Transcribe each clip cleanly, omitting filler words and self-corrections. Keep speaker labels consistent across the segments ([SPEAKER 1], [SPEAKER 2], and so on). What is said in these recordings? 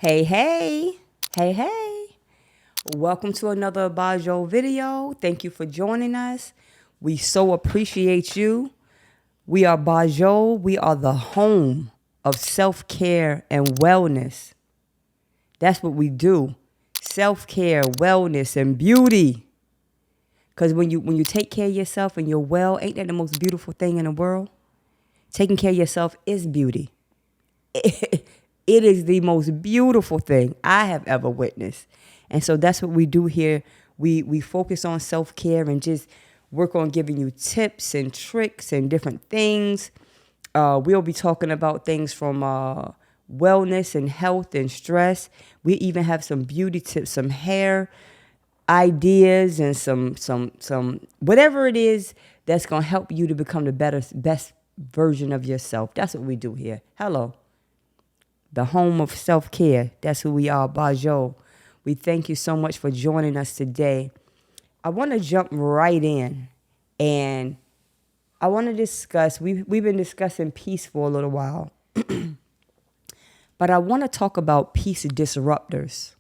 [SPEAKER 1] Hey, hey, hey, hey. Welcome to another Bojoul video. Thank you for joining us. We so appreciate you. We are Bojoul. We are the home of self-care and wellness. That's what we do. Self-care, wellness, and beauty. Because when you take care of yourself and you're well, ain't that the most beautiful thing in the world? Taking care of yourself is beauty. It is the most beautiful thing I have ever witnessed. And so that's what we do here. We focus on self-care and just work on giving you tips and tricks and different things. We'll be talking about things from wellness and health and stress. We even have some beauty tips, some hair ideas, and some whatever it is that's going to help you to become the best version of yourself. That's what we do here. Hello. The home of self-care. That's who we are, Bojoul. We thank you so much for joining us today. I want to jump right in, and I want to discuss, we've been discussing peace for a little while, but I want to talk about peace disruptors.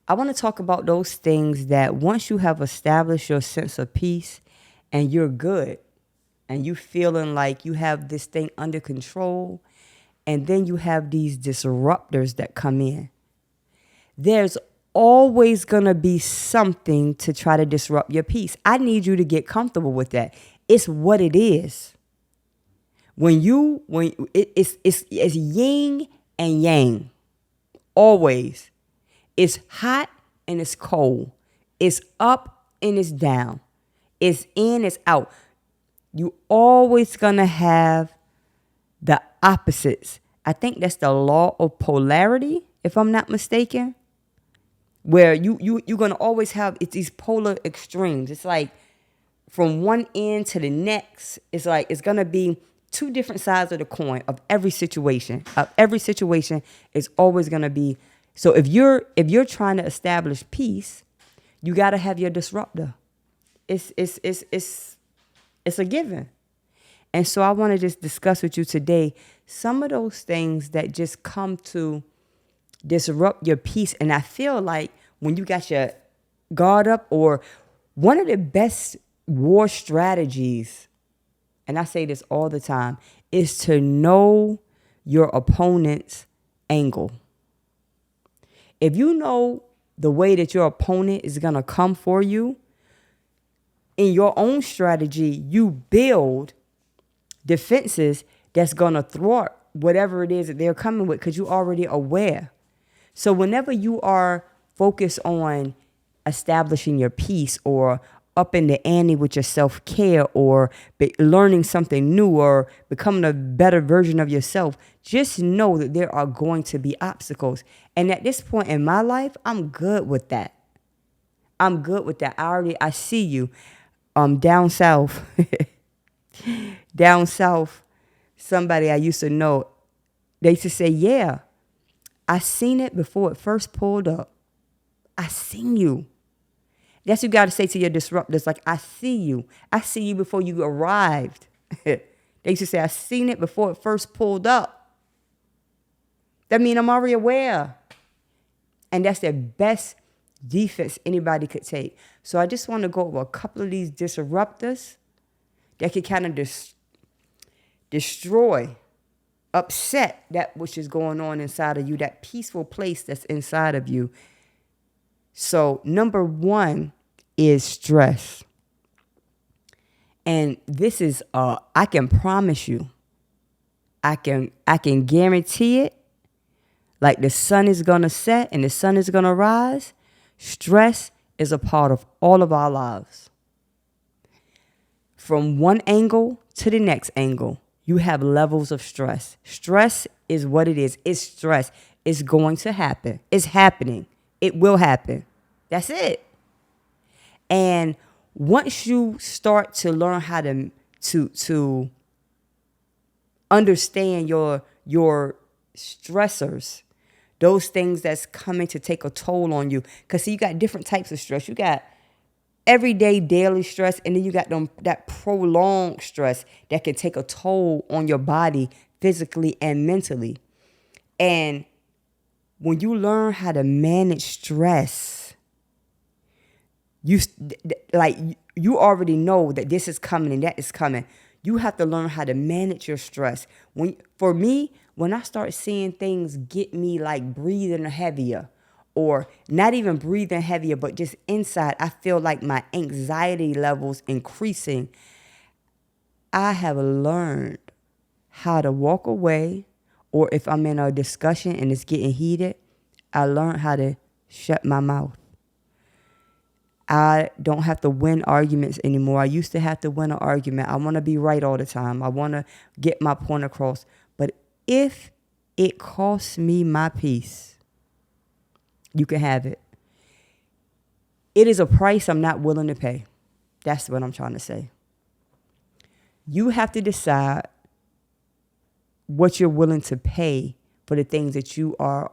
[SPEAKER 1] I want to talk about those things that once you have established your sense of peace and you're good and you feeling like you have this thing under control, and then you have these disruptors that come in. There's always going to be something to try to disrupt your peace. I need you to get comfortable with that. It's what it is. It's yin and yang. Always. It's hot and it's cold. It's up and it's down. It's in, it's out. You always going to have the opposites. I think that's the law of polarity, if I'm not mistaken, where you're going to always have these polar extremes. It's like from one end to the next, it's like it's going to be two different sides of the coin of every situation. Every situation is always going to be. So if you're trying to establish peace, you got to have your disruptor. It's a given. And so I want to just discuss with you today some of those things that just come to disrupt your peace. And I feel like when you got your guard up, or one of the best war strategies, and I say this all the time, is to know your opponent's angle. If you know the way that your opponent is going to come for you, in your own strategy, you build defenses that's going to thwart whatever it is that they're coming with, because you're already aware. So whenever you are focused on establishing your peace, or up in the ante with your self-care, or learning something new, or becoming a better version of yourself, just know that there are going to be obstacles. And at this point in my life, I'm good with that. I'm good with that. I see you down south. Down south, somebody I used to know, they used to say, yeah, I seen it before it first pulled up. I seen you. That's what you got to say to your disruptors. Like, I see you. I see you before you arrived. They used to say, I seen it before it first pulled up. That means I'm already aware. And that's the best defense anybody could take. So I just want to go over a couple of these disruptors that can kind of destroy, upset that which is going on inside of you, that peaceful place that's inside of you. So number one is stress. And this is, I can promise you, I can guarantee it, like the sun is going to set and the sun is going to rise. Stress is a part of all of our lives. From one angle to the next angle, you have levels of stress. Stress is what it is. It's stress. It's going to happen. It's happening. It will happen. That's it. And once you start to learn how to understand your stressors, those things that's coming to take a toll on you, because see, you got different types of stress. You got everyday daily stress, and then you got that prolonged stress that can take a toll on your body physically and mentally. And When you learn how to manage stress, you already know that this is coming and that is coming. You have to learn how to manage your stress. For me, when I start seeing things get me like breathing heavier, or not even breathing heavier, but just inside, I feel like my anxiety levels increasing. I have learned how to walk away, or if I'm in a discussion and it's getting heated, I learned how to shut my mouth. I don't have to win arguments anymore. I used to have to win an argument. I want to be right all the time. I want to get my point across. But if it costs me my peace, you can have it. It is a price I'm not willing to pay. That's what I'm trying to say. You have to decide what you're willing to pay for the things that you are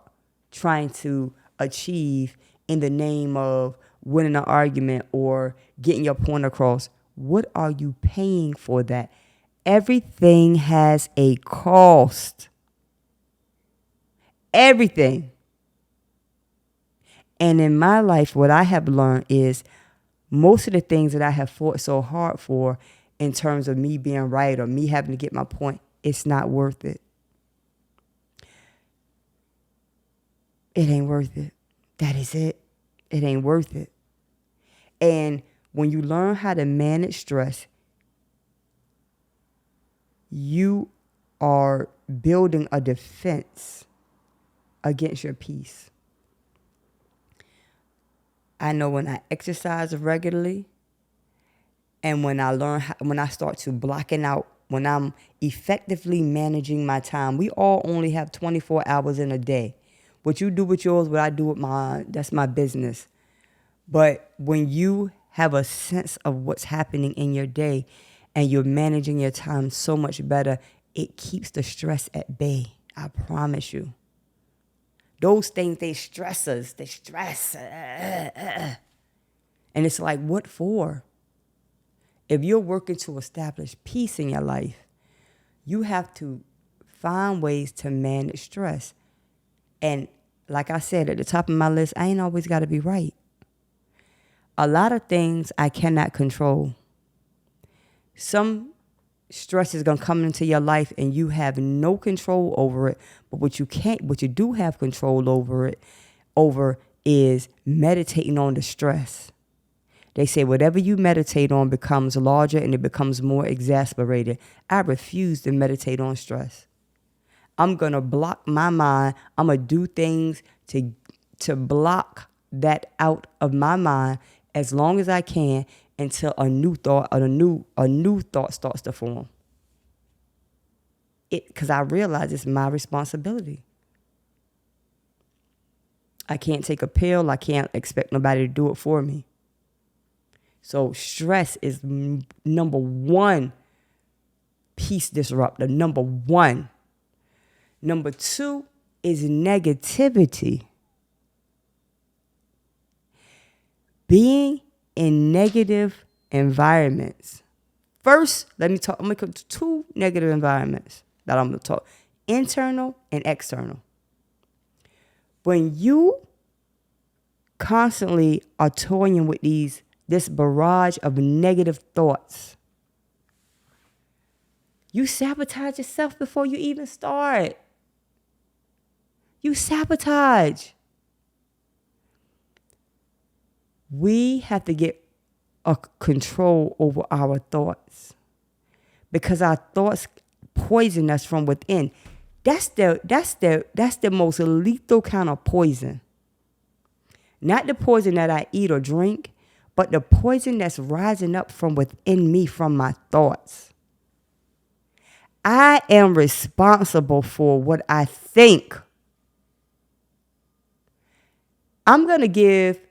[SPEAKER 1] trying to achieve in the name of winning an argument or getting your point across. What are you paying for that? Everything has a cost. Everything. And in my life, what I have learned is most of the things that I have fought so hard for in terms of me being right or me having to get my point, it's not worth it. It ain't worth it. That is it. It ain't worth it. And when you learn how to manage stress, you are building a defense against your peace. I know when I exercise regularly and when I start to blocking out, when I'm effectively managing my time, we all only have 24 hours in a day. What you do with yours, what I do with mine, that's my business. But when you have a sense of what's happening in your day and you're managing your time so much better, it keeps the stress at bay. I promise you. Those things, they stress us. They stress. And it's like, what for? If you're working to establish peace in your life, you have to find ways to manage stress. And like I said, at the top of my list, I ain't always got to be right. A lot of things I cannot control. Some stress is going to come into your life and you have no control over it. But what you do have control over is meditating on the stress. They say whatever you meditate on becomes larger and it becomes more exasperated. I refuse to meditate on stress. I'm going to block my mind. I'm going to do things to block that out of my mind as long as I can until a new thought starts to form. Because I realize it's my responsibility. I can't take a pill. I can't expect nobody to do it for me. So stress is number one peace disruptor. Number one. Number two is negativity. Being in negative environments. First, I'm going to come to two negative environments that I'm going to talk. Internal and external. When you constantly are toying with this barrage of negative thoughts, you sabotage yourself before you even start. You sabotage. We have to get a control over our thoughts because our thoughts poison us from within. That's the most lethal kind of poison. Not the poison that I eat or drink, but the poison that's rising up from within me from my thoughts. I am responsible for what I think. I'm gonna give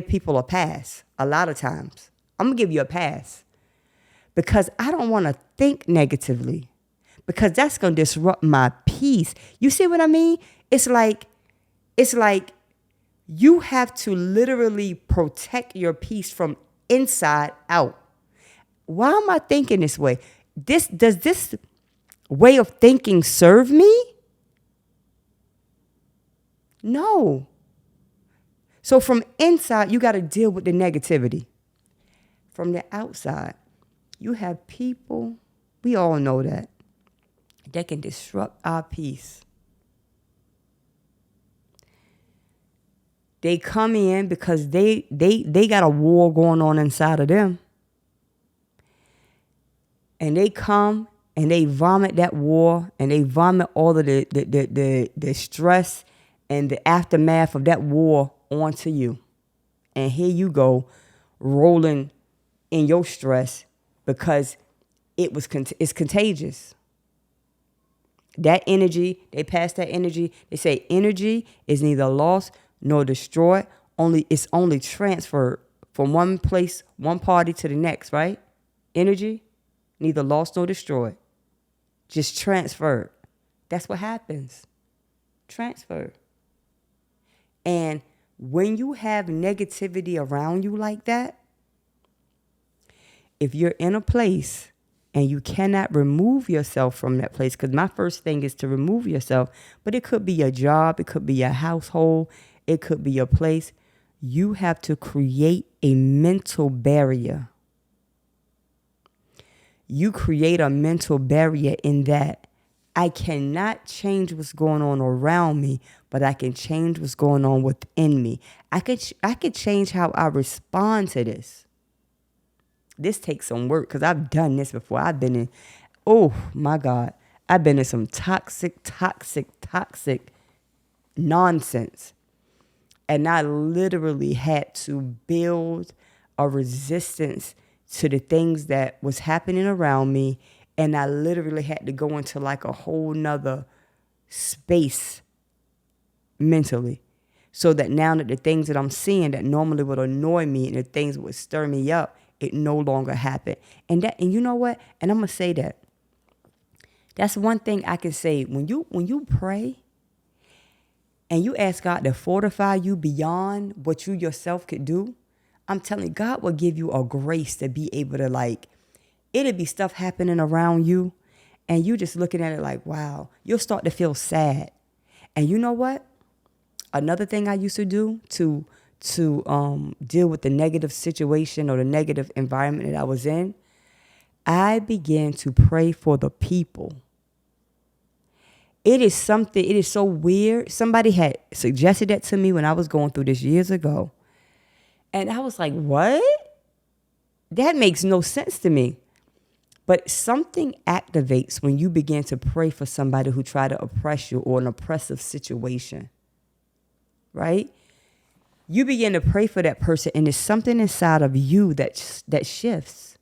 [SPEAKER 1] people a pass a lot of times. I'm gonna give you a pass because I don't want to think negatively because that's gonna disrupt my peace. You see what I mean? It's like you have to literally protect your peace from inside out. Why am I thinking this way? Does this way of thinking serve me? No. So from inside, you got to deal with the negativity. From the outside, you have people, we all know that can disrupt our peace. They come in because they got a war going on inside of them. And they come and they vomit that war, and they vomit all of the stress and the aftermath of that war onto you. And here you go, rolling in your stress because it's contagious. That energy, they pass that energy. They say energy is neither lost nor destroyed. It's only transferred from one place, one party to the next, right? Energy, neither lost nor destroyed. Just transferred. That's what happens. Transfer. And when you have negativity around you like that, if you're in a place and you cannot remove yourself from that place, because my first thing is to remove yourself, but it could be your job, it could be your household, it could be your place. You have to create a mental barrier. You create a mental barrier in that I cannot change what's going on around me, but I can change what's going on within me. I could change how I respond to this. This takes some work because I've done this before. I've been in, oh my God, I've been in some toxic nonsense. And I literally had to build a resistance to the things that was happening around me. And I literally had to go into like a whole nother space mentally. So that now that the things that I'm seeing that normally would annoy me and the things that would stir me up, it no longer happen. And you know what? And I'm gonna say that. That's one thing I can say. When you pray and you ask God to fortify you beyond what you yourself could do, I'm telling you, God will give you a grace to be able to it'll be stuff happening around you and you just looking at it like, wow, you'll start to feel sad. And you know what? Another thing I used to do to deal with the negative situation or the negative environment that I was in, I began to pray for the people. It is so weird. Somebody had suggested that to me when I was going through this years ago. And I was like, what? That makes no sense to me. But something activates when you begin to pray for somebody who tried to oppress you or an oppressive situation, right? You begin to pray for that person, and there's something inside of you that shifts.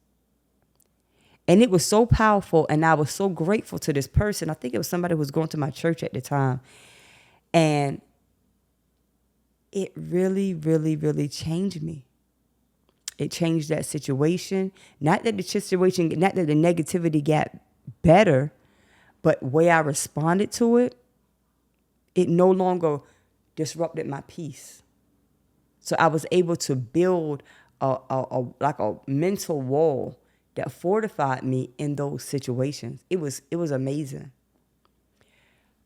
[SPEAKER 1] And it was so powerful, and I was so grateful to this person. I think it was somebody who was going to my church at the time. And it really, really, really changed me. It changed that situation. Not that the negativity got better, but the way I responded to it, it no longer disrupted my peace. So I was able to build a mental wall that fortified me in those situations. It was amazing.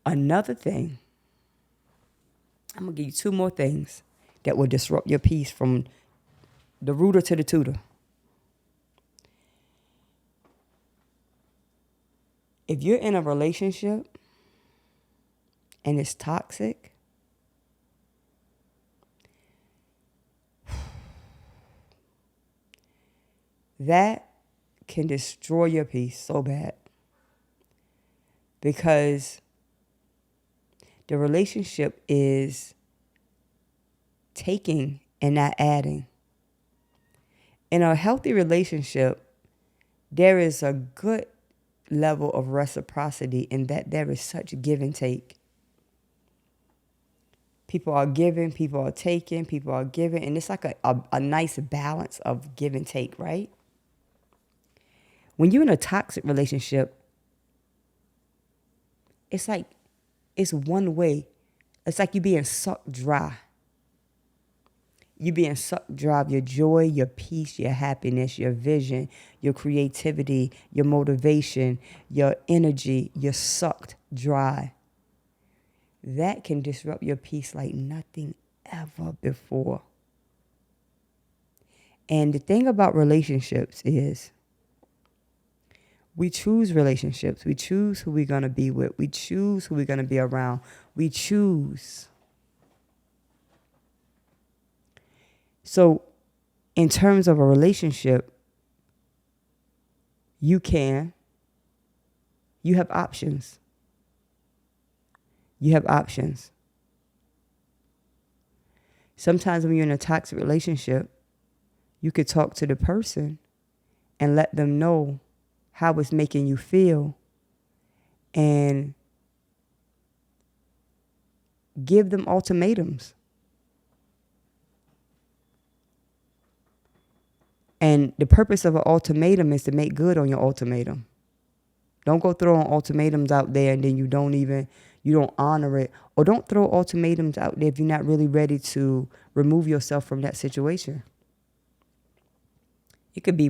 [SPEAKER 1] Another thing, I'm gonna give you two more things that will disrupt your peace from the rooter to the tutor. If you're in a relationship and it's toxic, that can destroy your peace so bad. Because the relationship is taking and not adding. In a healthy relationship, there is a good level of reciprocity in that there is such give and take. People are giving, people are taking, people are giving, and it's like a nice balance of give and take, right? When you're in a toxic relationship, it's like it's one way. It's like you're being sucked dry. You're being sucked dry of your joy, your peace, your happiness, your vision, your creativity, your motivation, your energy. You're sucked dry. that can disrupt your peace like nothing ever before. And the thing about relationships is we choose relationships. We choose who we're going to be with. We choose who we're going to be around. We choose. So in terms of a relationship, you have options. You have options. Sometimes when you're in a toxic relationship, you could talk to the person and let them know how it's making you feel and give them ultimatums. And the purpose of an ultimatum is to make good on your ultimatum. Don't go throwing ultimatums out there and then you don't honor it. Or don't throw ultimatums out there if you're not really ready to remove yourself from that situation. It could be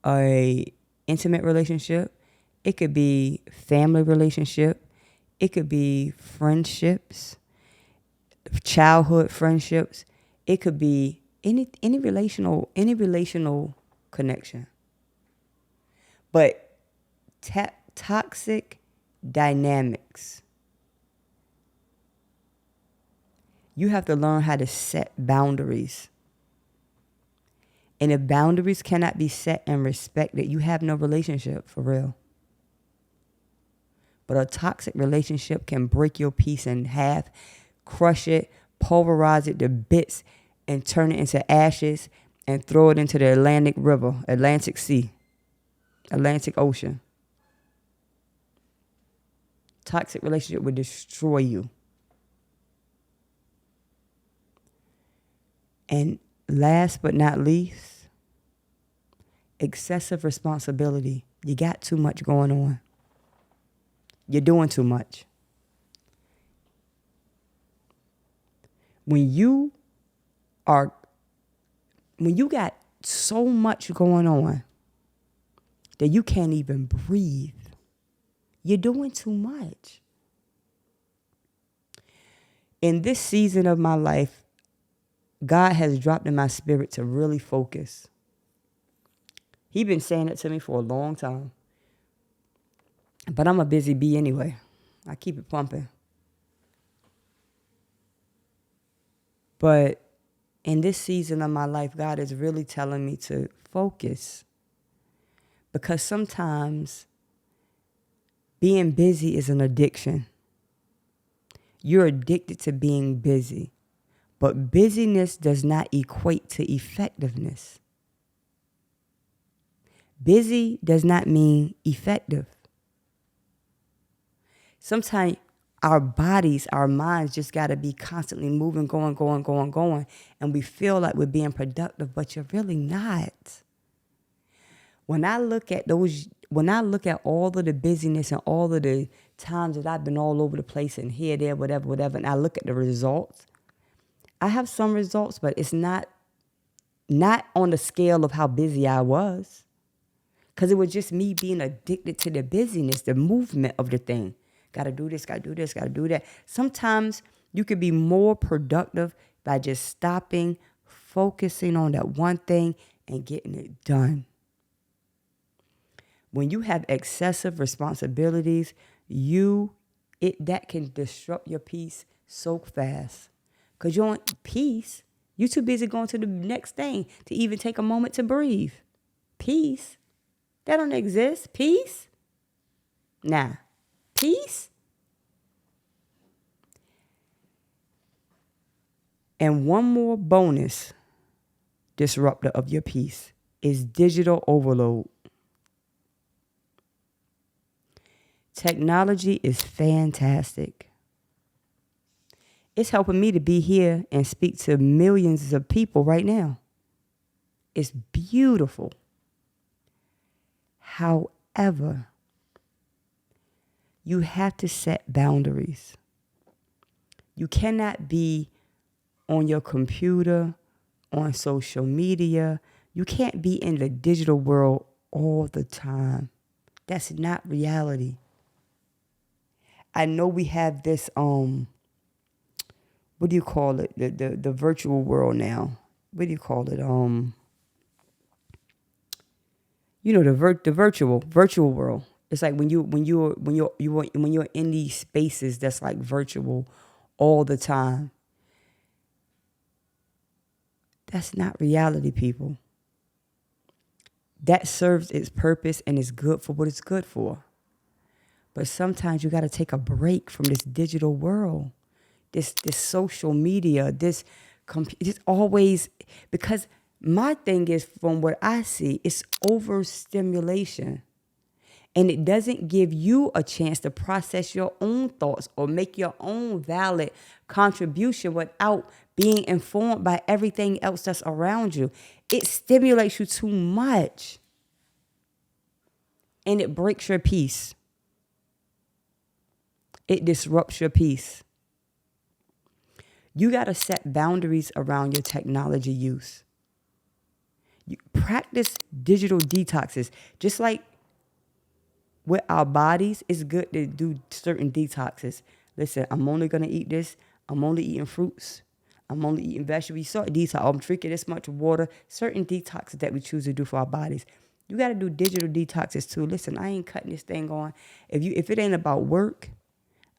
[SPEAKER 1] a intimate relationship. It could be family relationship. It could be friendships, childhood friendships. It could be any relational connection. But toxic dynamics, you have to learn how to set boundaries. And if boundaries cannot be set and respected, you have no relationship for real. But a toxic relationship can break your peace in half, crush it, pulverize it to bits, and turn it into ashes and throw it into the Atlantic Sea, Atlantic Ocean. Toxic relationship would destroy you. And last but not least, excessive responsibility. You got too much going on. You're doing too much. When you got so much going on that you can't even breathe, you're doing too much. In this season of my life, God has dropped in my spirit to really focus. He's been saying it to me for a long time. But I'm a busy bee anyway. I keep it pumping. But in this season of my life, God is really telling me to focus. Because sometimes being busy is an addiction. You're addicted to being busy. But busyness does not equate to effectiveness. Busy does not mean effective. Sometimes our bodies, our minds just got to be constantly moving, going. And we feel like we're being productive, but you're really not. When I look at all of the busyness and all of the times that I've been all over the place and here, there, whatever, and I look at the results, I have some results, but it's not on the scale of how busy I was. Because it was just me being addicted to the busyness, the movement of the thing. Got to do this, got to do this, got to do that. Sometimes you could be more productive by just stopping, focusing on that one thing and getting it done. When you have excessive responsibilities, that can disrupt your peace so fast. Because you want peace. You're too busy going to the next thing to even take a moment to breathe. Peace? That don't exist. Peace? Nah. Peace? And one more bonus disruptor of your peace is digital overload. Technology is fantastic. It's helping me to be here and speak to millions of people right now. It's beautiful. However, you have to set boundaries. You cannot be on your computer, on social media. You can't be in the digital world all the time. That's not reality. I know we have this what do you call it? The virtual world now. What do you call it? The virtual world. It's like when you're in these spaces that's like virtual all the time. That's not reality, people. That serves its purpose and is good for what it's good for. But sometimes you got to take a break from this digital world, this social media, this always, because my thing is, from what I see, it's overstimulation. And it doesn't give you a chance to process your own thoughts or make your own valid contribution without being informed by everything else that's around you. It stimulates you too much. And it breaks your peace. It disrupts your peace. You got to set boundaries around your technology use. You practice digital detoxes. Just like with our bodies, it's good to do certain detoxes. Listen, I'm only going to eat this. I'm only eating fruits. I'm only eating vegetables. Certain detox. I'm drinking this much water. Certain detoxes that we choose to do for our bodies. You got to do digital detoxes too. Listen, I ain't cutting this thing on. If it ain't about work,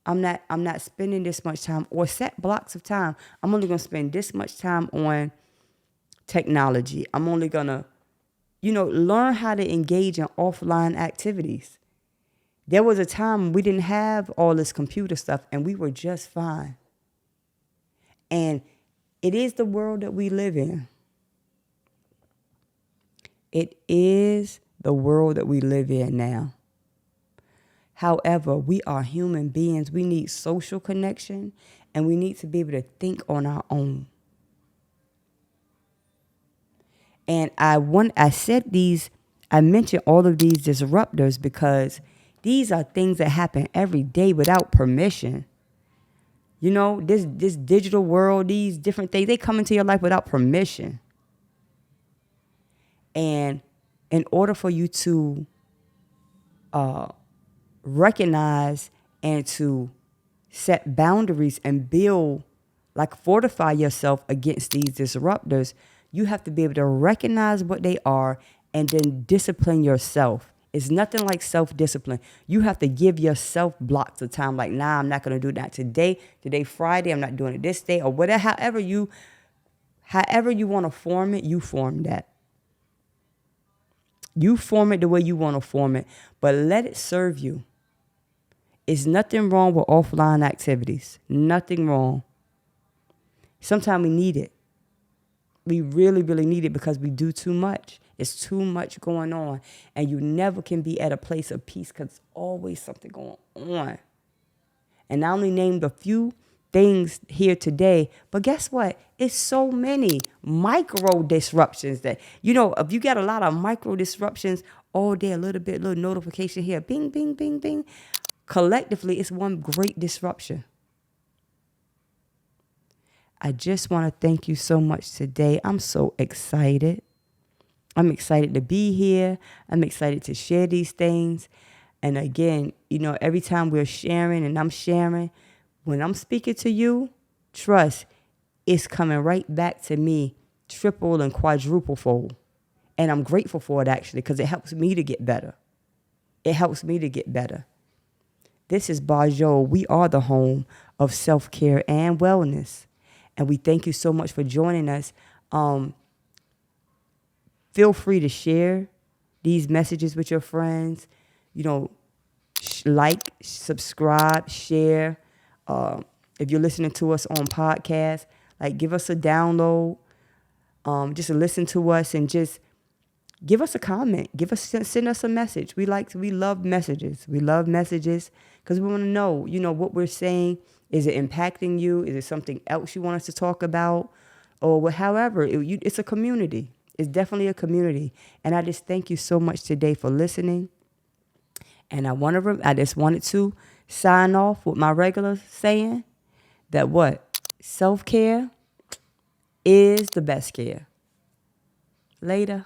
[SPEAKER 1] I'm not spending this much time, or set blocks of time. I'm only going to spend this much time on technology. I'm only going to, learn how to engage in offline activities. There was a time we didn't have all this computer stuff and we were just fine. And it is the world that we live in. It is the world that we live in now. However, we are human beings. We need social connection, and we need to be able to think on our own. And I mentioned all of these disruptors because these are things that happen every day without permission. This digital world, these different things, they come into your life without permission. And in order for you to recognize and to set boundaries and fortify yourself against these disruptors, you have to be able to recognize what they are and then discipline yourself. It's nothing like self-discipline. You have to give yourself blocks of time. Like, nah, I'm not going to do that today. Today, Friday, I'm not doing it this day, or whatever. However you want to form it, you form that. You form it the way you want to form it, but let it serve you. It's nothing wrong with offline activities. Nothing wrong. Sometimes we need it. We really, really need it because we do too much. It's too much going on. And you never can be at a place of peace because there's always something going on. And I only named a few things here today, but guess what? It's so many micro disruptions that, if you got a lot of micro disruptions all day, a little notification here, bing, bing, bing, bing. Collectively, it's one great disruption. I just want to thank you so much today. I'm so excited. I'm excited to be here. I'm excited to share these things. And again, every time we're sharing and I'm sharing, when I'm speaking to you, trust, it's coming right back to me, triple and quadruple fold. And I'm grateful for it, actually, because it helps me to get better. It helps me to get better. This is Bojoul. We are the home of self-care and wellness. And we thank you so much for joining us. Feel free to share these messages with your friends. Like, subscribe, share. If you're listening to us on podcast, give us a download. Just listen to us and just give us a comment. Send us a message. We love messages. We love messages because we want to know, what we're saying. Is it impacting you? Is it something else you want us to talk about? Or however, it's a community. It's definitely a community. And I just thank you so much today for listening. And I just wanted to sign off with my regular saying that self-care is the best care. Later.